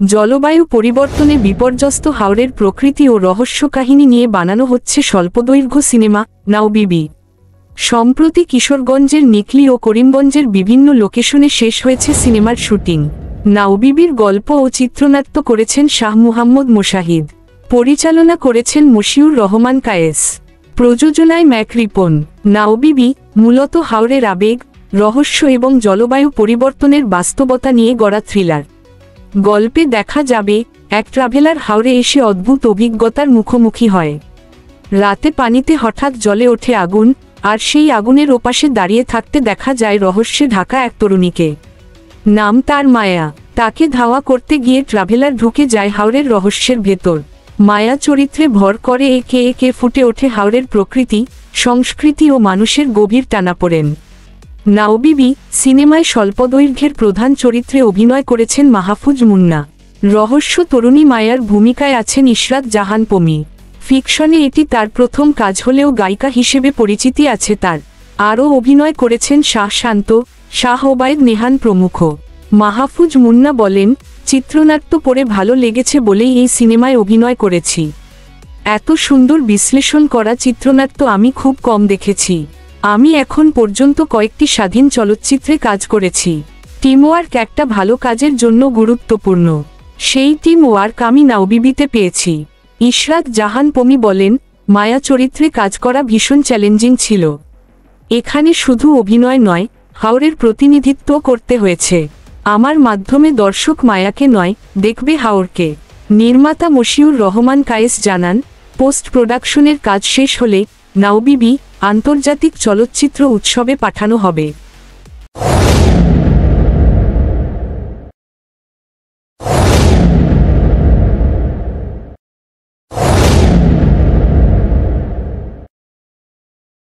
জলবায়ু পরিবর্তনে বিপর্যস্ত হাওরের প্রকৃতি ও রহস্য কাহিনী নিয়ে বানানো হচ্ছে স্বল্পদৈর্ঘ্য সিনেমা নাওবিবি। সম্প্রতি কিশোরগঞ্জের নিকলি ও করিমগঞ্জের বিভিন্ন লোকেশনে শেষ হয়েছে সিনেমার শুটিং। নাওবিবির গল্প ও চিত্রনাট্য করেছেন শাহ মুহাম্মদ মুশাহিদ, পরিচালনা করেছেন মশিউর রহমান কায়েস, প্রযোজনায় ম্যাক রিপন। নাওবিবি মূলত হাওরের আবেগ, রহস্য এবং জলবায়ু পরিবর্তনের বাস্তবতা নিয়ে গড়া থ্রিলার। গল্পে দেখা যাবে এক ট্রাভেলার হাওরে এসে অদ্ভুত অভিজ্ঞতার মুখোমুখি হয়। রাতে পানিতে হঠাৎ জ্বলে ওঠে আগুন, আর সেই আগুনের ওপাশে দাঁড়িয়ে থাকতে দেখা যায় রহস্যে ঢাকা এক তরুণীকে। নাম তার মায়া। তাকে ধাওয়া করতে গিয়ে ট্রাভেলার ঢুকে যায় হাওরের রহস্যের ভেতর। মায়া চরিত্রে ভর করে একে একে ফুটে ওঠে হাওরের প্রকৃতি, সংস্কৃতি ও মানুষের গভীর টানাপোড়েন। নাওবিবি সিনেমায় স্বল্পদৈর্ঘ্যের প্রধান চরিত্রে অভিনয় করেছেন মাহফুজ মুন্না। রহস্য তরুণী মায়ার ভূমিকায় আছেন ইশরাত জাহান পমি। ফিকশনে এটি তার প্রথম কাজ হলেও গায়িকা হিসেবে পরিচিতি আছে তার। আরও অভিনয় করেছেন শাহ শান্ত, শাহ ওবায়দ নেহান প্রমুখ। মাহফুজ মুন্না বলেন, চিত্রনাট্য পড়ে ভালো লেগেছে বলেই এই সিনেমায় অভিনয় করেছি। এত সুন্দর বিশ্লেষণ করা চিত্রনাট্য আমি খুব কম দেখেছি। আমি এখন পর্যন্ত কয়েকটি স্বাধীন চলচ্চিত্রে কাজ করেছি। টিমওয়ার্ক একটা ভালো কাজের জন্য গুরুত্বপূর্ণ। সেই টিম ওয়ার্ক আমি নাওবিবিতে পেয়েছি। ইশরাত জাহান পমি বলেন, মায়া চরিত্রে কাজ করা ভীষণ চ্যালেঞ্জিং ছিল। এখানে শুধু অভিনয় নয়, হাওরের প্রতিনিধিত্ব করতে হয়েছে। আমার মাধ্যমে দর্শক মায়াকে নয়, দেখবে হাওরকে। নির্মাতা মশিউর রহমান কায়েস জানান, পোস্ট প্রোডাকশনের কাজ শেষ হলে নাওবিবি আন্তর্জাতিক চলচ্চিত্র উৎসবে পাঠানো হবে।